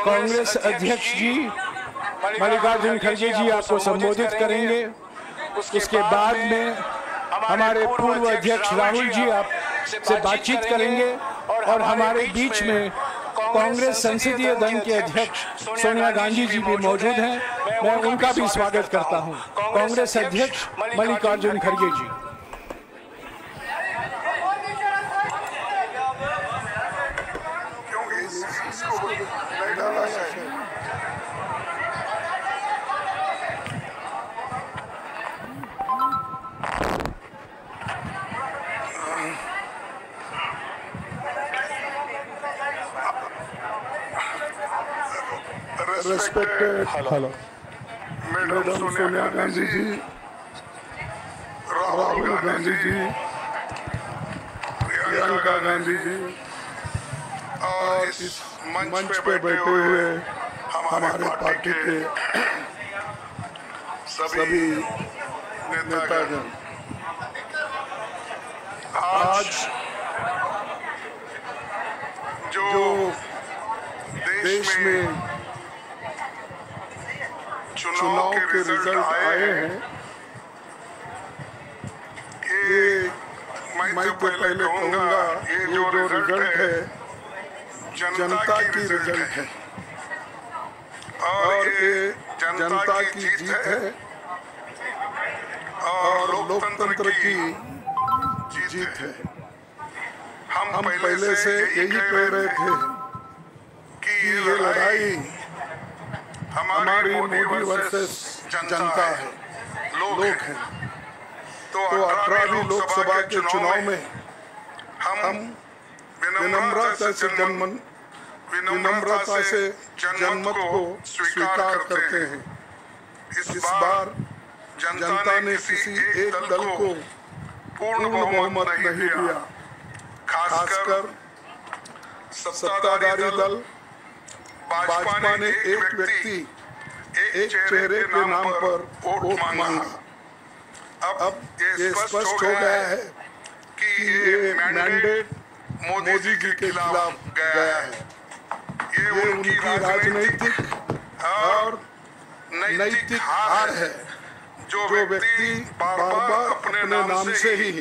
कांग्रेस अध्यक्ष जी मल्लिकार्जुन खड़गे जी आपको संबोधित करेंगे। उसके बाद में हमारे पूर्व अध्यक्ष राहुल जी आपसे बातचीत करेंगे और हमारे बीच में कांग्रेस संसदीय दल के अध्यक्ष सोनिया गांधी जी भी मौजूद हैं। मैं उनका भी स्वागत करता हूं। कांग्रेस अध्यक्ष मल्लिकार्जुन खड़गे जी। Respected Madam Sonia Gandhi ji, Rahul Gandhi ji, Priyanka Gandhi ji और इस मंच पे बैठे हुए हमारे पार्टी के सभी नेतागण, आज जो देश में चुनाव के रिजल्ट आए हैं, ये मैं तो पहले कहूँगा ये जो रिजल्ट है जनता की रिजल्ट है और ये जनता की जीत है और लोकतंत्र की जीत है। हम पहले से यही कह रहे थे कि ये लड़ाई हमारी मोदी वर्सेस जनता है, लोग हैं। तो 18वीं लोकसभा के चुनाव में हम विनम्रता से जनमत को स्वीकार करते हैं। इस बार जनता ने किसी एक दल को पूर्ण बहुमत नहीं दिया, खासकर सत्ताधारी दल भाजपा ने एक व्यक्ति एक चेहरे के नाम पर वोट मांगा। अब ये स्पष्ट हो गया है कि ये मैंडेट मोदी जी के खिलाफ गया है। ये उनकी राजनीतिक और नैतिक हार है। जो व्यक्ति बार बार अपने नाम से ही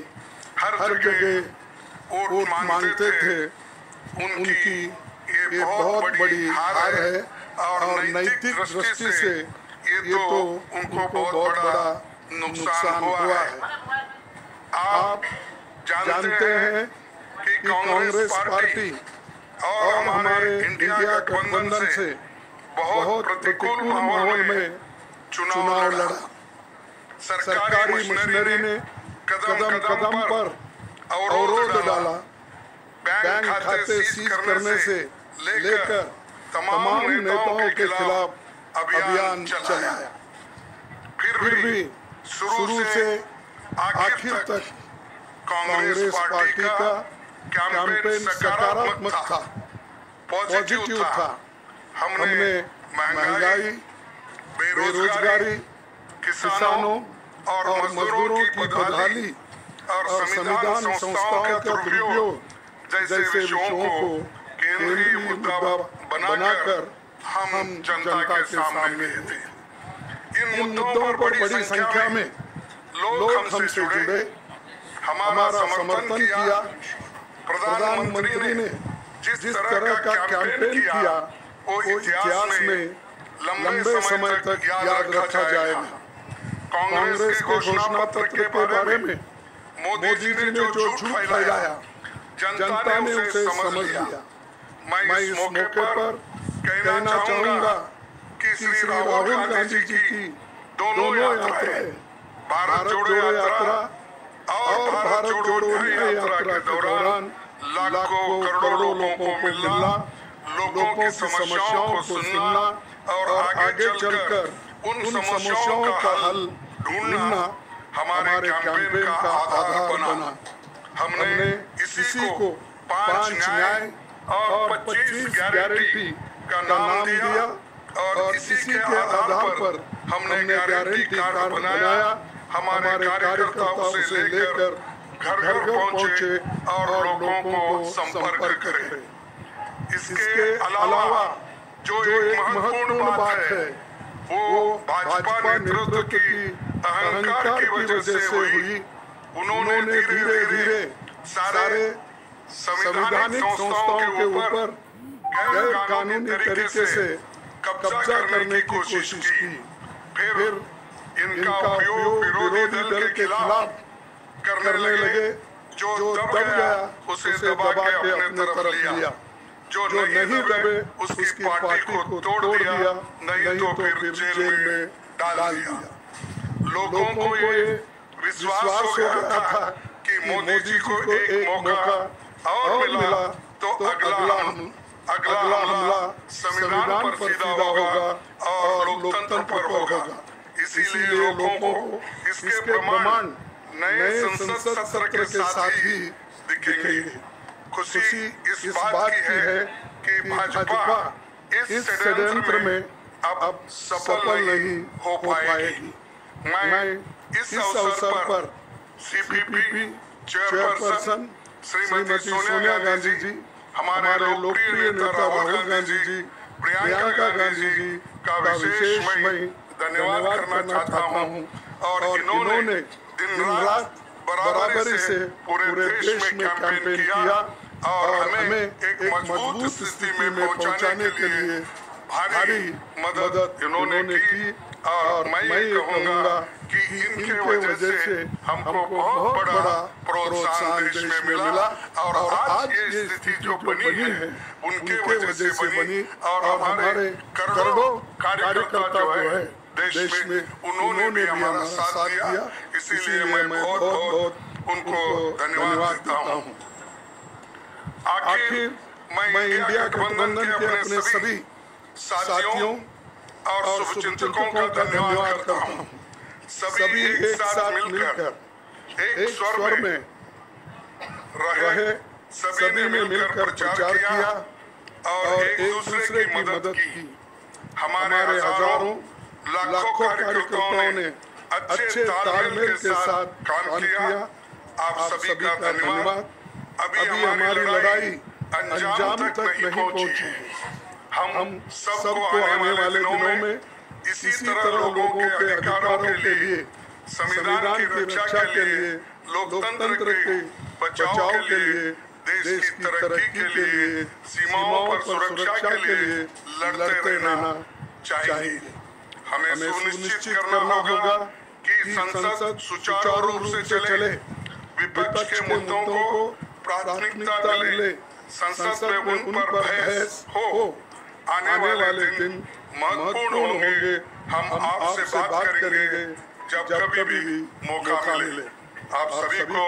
हर जगह वोट मांगते थे, उनकी ये बहुत बड़ी हार है और नैतिक दृष्टि से ये तो उनको बहुत बड़ा नुकसान हुआ है। आप जानते हैं कि कांग्रेस पार्टी और हमारे इंडिया गठबंधन से बहुत प्रतिकूल माहौल में चुनाव लड़ा। सरकारी मशीनरी ने कदम कदम पर अवरोध डाला, बैंक खाते सीज करने से लेकर तमाम नेताओं के खिलाफ अभियान चलाया। फिर भी शुरू से आखिर तक कांग्रेस पार्टी का कैंपेन सकारात्मक था, पॉजिटिव था। हमने महंगाई, बेरोजगारी, किसानों और मजदूरों की बदहाली और संविधान संस्थाओं के दुरुपयोग जैसे विषयों को केंद्रीय मुद्दा बनाकर हम जनता के सामने थे। इन मुद्दों पर बड़ी संख्या में लोग हमसे जुड़े, हमारा समर्थन किया। प्रधानमंत्री ने जिस तरह का कैंपेन किया वो इतिहास में लंबे समय तक याद रखा जाएगा। कांग्रेस के घोषणा पत्र के बारे में मोदी जी ने जो झूठ फैलाया, जनता ने उसे समझ लिया। मैं इस मौके पर कहना चाहूँगा कि श्री राहुल गांधी जी की दोनों यात्राएं, भारत जोड़ो यात्रा और भारत जोड़ो न्याय यात्रा के दौरान लाखों करोड़ों लोगों को मिलना, लोगों की समस्याओं को सुनना और आगे चलकर उन समस्याओं का हल ढूंढना हमारे कैंपेन का आधार बना। हमने इसी को 5 न्याय और 25 गारंटी का नाम दिया और इसी के आधार पर हमने गारंटी कार्ड बनाया। हमारे कार्यकर्ताओं से लेकर घर घर पहुंचे और लोगों को संपर्क करे। इसके अलावा जो एक महत्वपूर्ण बात है वो भाजपा नेतृत्व की अहंकार की वजह से हुई। उन्होंने धीरे धीरे सारे संवैधानिक संस्थाओं के ऊपर गैर कानूनी तरीके से कब्जा करने की कोशिश की। फिर इनका उपयोग विरोधी दल के खिलाफ करने लगे। जो दब गया उसे दबा के अपने तरफ लिया, जो नहीं दबे उसकी पार्टी को तोड़ दिया, नहीं तो फिर जेल में डाल दिया। लोगों को ये विश्वास हो गया था कि मोदी जी को एक मौका और मिला तो अगला हमला संविधान पर सीधा होगा और लोकतंत्र पर होगा। इसीलिए लोगों को इसके प्रमाण नए संसद सत्र के साथ ही दिखेंगे। खुशी इस बात की है कि भाजपा इस षड्यंत्र में अब सफल नहीं हो पाएगी। मैं इस अवसर पर सीपीपी चेयरपर्सन श्रीमती सोनिया गांधी जी, हमारे लोकप्रिय नेता राहुल गांधी जी, प्रियंका गांधी जी का विशेष मैं धन्यवाद करना चाहता हूँ। और इन्होंने दिन रात बराबरी से पूरे देश में कैंपेन किया और हमें एक मजबूत स्थिति में पहुंचाने के लिए भारी मदद इन्होंने की। और मैं ये कहूँगा कि इनके वजह से हमको बहुत बड़ा प्रोत्साहन देश में मिला। और आज ये स्थिति जो बनी है उनके वजह से बनी। और हमारे करोड़ों कार्यकर्ता जो है देश में उन्होंने भी हमारा साथ दिया। इसीलिए मैं बहुत उनको धन्यवाद देता हूँ। आखिर मैं इंडिया गठबंधन के अपने सभी साथियों और शुभचिंतकों का धन्यवाद करता हूँ। सभी एक साथ मिलकर एक स्वर में रहे, सभी ने मिलकर प्रचार किया और एक दूसरे की मदद की। हमारे हजारों लाखों कार्यकर्ताओं ने अच्छे तालमेल के साथ काम किया। आप सभी का धन्यवाद। अभी हमारी लड़ाई अंजाम तक नहीं पहुंची। हम सबको आने वाले दिनों में इसी तरह लोगों के अधिकारों के लिए, संविधान की रक्षा के लिए, लोकतंत्र के बचाव के लिए, देश की तरक्की के लिए, सीमाओं पर सुरक्षा के लिए लड़ते रहना चाहिए। हमें सुनिश्चित करना होगा कि संसद सुचारू रूप से चले, विपक्ष के मुद्दों को प्राथमिकता मिले, संसद में उन पर बहस हो। आने वाले दिन महत्वपूर्ण होंगे। हम आपसे बात करेंगे जब कभी भी मौका मिले। आप सभी को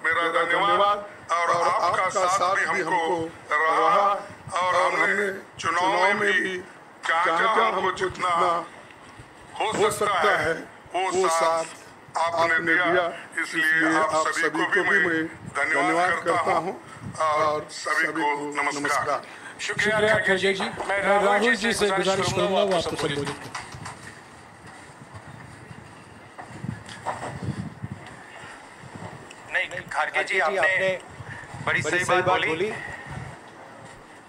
मेरा धन्यवाद। और आपका साथ भी हमको रहा और हमने चुनाव में भी जहाँ हमको जितना हो सकता है वो साथ आपने दिया। इसलिए आप सभी को भी मैं धन्यवाद करता हूँ और सभी को नमस्कार। शुक्रिया खरगे जी। मैं राहुल जी से गुजारिश करूंगा वो आपको संबोधित करें। नहीं, खरगे जी आपने बड़ी सही बात बोली।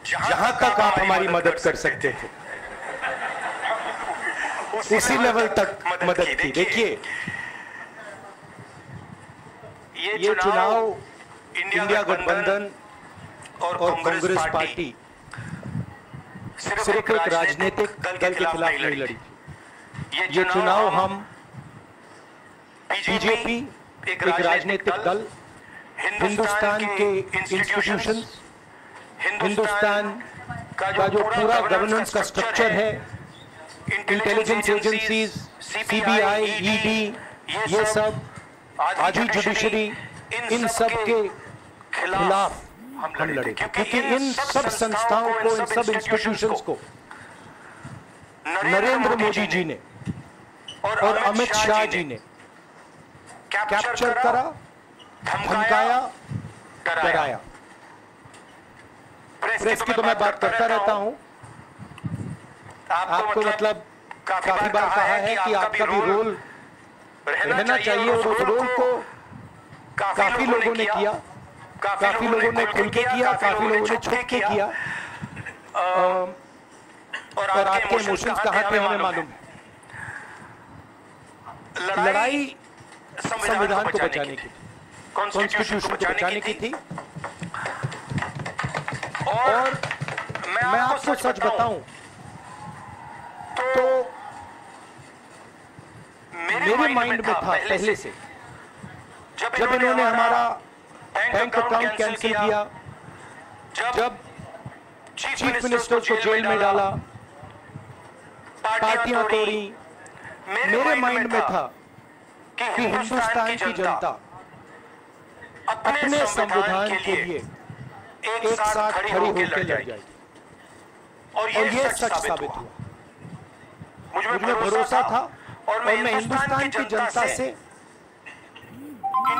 जहां तक आप हमारी मदद कर सकते थे उसी लेवल तक मदद की। देखिए, ये चुनाव इंडिया गठबंधन और कांग्रेस पार्टी सिर्फ एक राजनीतिक दल के खिलाफ नहीं लड़ी। ये चुनाव हम बीजेपी, एक राजनीतिक दल, हिंदुस्तान के इंस्टीट्यूशंस, हिंदुस्तान का जो पूरा गवर्नेंस का स्ट्रक्चर है, इंटेलिजेंस एजेंसीज, सीबीआई, ईडी, ये सब, आज ही जुडिशरी, इन सब के खिलाफ हम लड़े। क्योंकि इन सब संस्थाओं को, इन सब इंस्टीट्यूशंस को नरेंद्र मोदी जी ने और अमित शाह जी ने कैप्चर करा, धमकाया, डराया। प्रेस की तो मैं बात करता रहता हूं। आपको मतलब काफी बार कहा है कि आपका भी रोल रहना चाहिए और उस रोल को काफी लोगों ने किया, काफी लोगों ने खुल के किया, काफी लोगों ने छुप के किया। और आपके इमोशंस कहाँ थे हमें मालूम है। लड़ाई संविधान को बचाने की, कॉन्स्टिट्यूशन को बचाने की थी। और मैं आपको सच बताऊं तो मेरे माइंड में था पहले से, जब इन्होंने हमारा बैंक अकाउंट कैंसिल किया, जब चीफ मिनिस्टर को जेल में डाला, पार्टियां तोड़ी, मेरे माइंड में था कि हिंदुस्तान की जनता अपने संविधान के लिए एक साथ खड़ी होकर लड़ जाएगी। और ये सच साबित हुआ। मुझ में भरोसा था और मैं हिंदुस्तान की जनता से,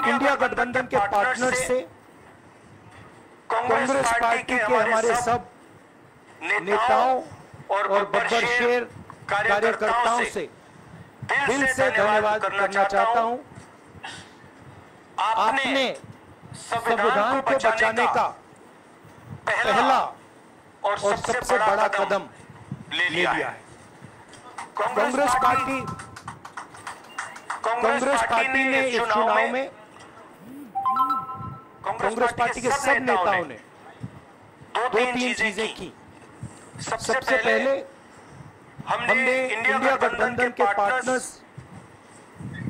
इंडिया गठबंधन के पार्टनर से, कांग्रेस पार्टी के हमारे सब नेताओं और बब्बर शेर कार्यकर्ताओं से दिल से धन्यवाद करना चाहता हूं। आपने संविधान को बचाने का पहला और सबसे बड़ा कदम ले लिया है। कांग्रेस पार्टी ने इस चुनाव में, कांग्रेस पार्टी के सब नेताओं ने दो तीन चीजें की। सबसे पहले हमने इंडिया गठबंधन के पार्टनर्स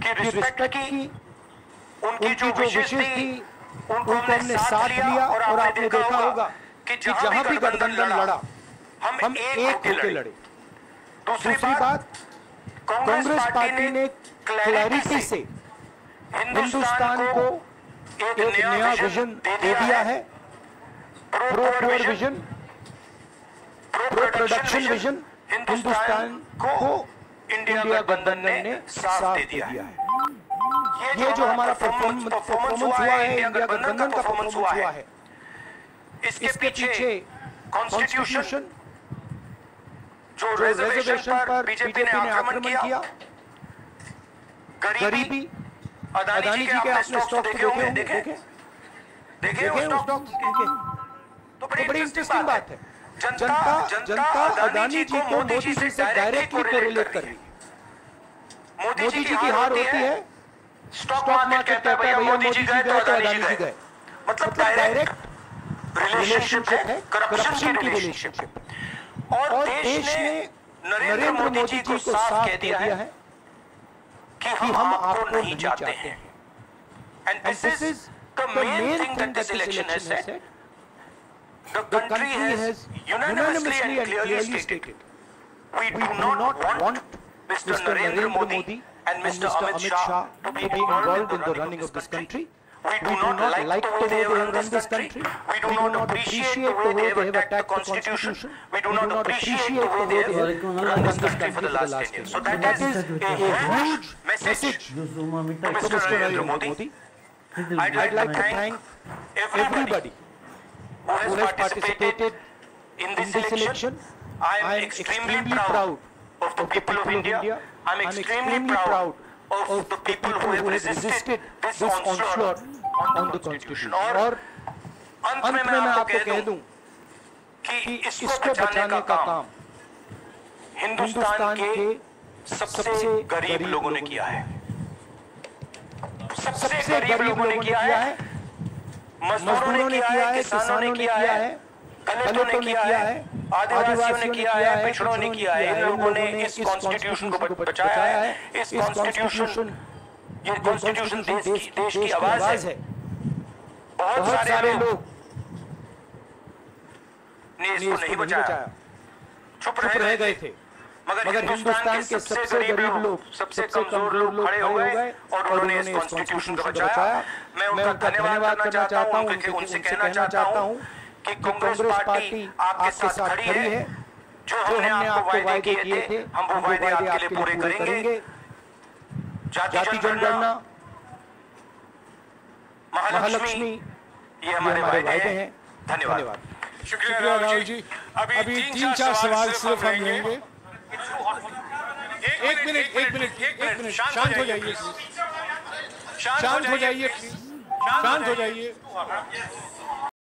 की रिस्पेक्ट की, उनकी जो विशेष थी उनको हमने साथ लिया। और आपने देखा होगा कि जहां भी गठबंधन लड़ा हम एक होकर लड़े। दूसरी बात, कांग्रेस पार्टी ने क्लैरिटी से हिंदुस्तान को एक नया विजन दे दिया है। Pro poor vision, pro production vision Hindustan को इंडिया गठबंधन ने साथ दे दिया है। ये जो हमारा परफॉर्मेंस हुआ है, इंडिया गठबंधन का परफॉर्मेंस हुआ है, इसके पीछे कॉन्स्टिट्यूशन, जो रिजर्वेशन पर बीजेपी ने आक्रमण किया, गरीबी, अदानी जी के आपने स्टॉक देखे होंगे, देखे तो बड़ी इंटरेस्टिंग बात है। जनता अदानी जी को मोदी जी से डायरेक्टली कोरिलेट कर रही है। मोदी जी की हार होती है, स्टॉक मार्केट कहता है भैया मोदी जी गए तो अदानी जी गए। मतलब डायरेक्ट रिलेशनशिप है, करप्शन की रिलेशनशिप। और देश ने नरेंद्र मोदी जी को साफ कह दिया है कि हम आपको नहीं चाहते हैं। And this is the main thing that this election has said. The country has unanimously and clearly stated, we do not want Mr. Narendra Modi and Mr. Amit Shah to be involved in the running of this country. We do not like the way they have run this country. We do not appreciate the way they have attacked the Constitution. We do not appreciate the way they have run this country for the last 10 years. So that is a huge message to Mr. Narendra Modi. I'd like to thank everybody who has participated in this election. I am extremely proud of the people of India. I am extremely proud of the people who have resisted this onslaught on the Constitution. और अंत में मैं आपको कह दूं कि इसको बचाने का काम हिंदुस्तान के सबसे गरीब लोगों ने किया है। सबसे गरीब लोगों ने किया है, मजदूरों ने किया है, किसानों ने किया है, दलितों ने किया है, आदिवासियों ने किया है, पिछड़ों ने किया है। इन लोगों ने इस कॉन्स्टिट्यूशन को बचाया है। इस कॉन्स्टिट्यूशन, ये कॉन्स्टिट्यूशन देश की आवाज है। बहुत सारे लोग ने इसको नहीं बचाया, चुप रह गए थे। मगर हिंदुस्तान के सबसे गरीब लोग, सबसे कमजोर लोग खड़े हो गए और उन्होंने इस कॉन्स्टिट्यूशन को बचाया। मैं उनका धन्यवाद करना चाहता हूं, उनसे कहना चाहता हूं कि कांग्रेस पार्टी आपके साथ खड़ी है। जो हमने आपको वायदे किए थे, हम वो वायदे आपके लिए पूरे करेंगे। जाति जनगणना, महालक्ष्मी, ये हमारे वायदे हैं। धन्यवाद। शुक्रिया राहुल जी। अभी 3-4 सवाल सिर्फ हम लेंगे। एक मिनट शांत हो जाइए, शांत हो जाइए, शांत हो जाइए।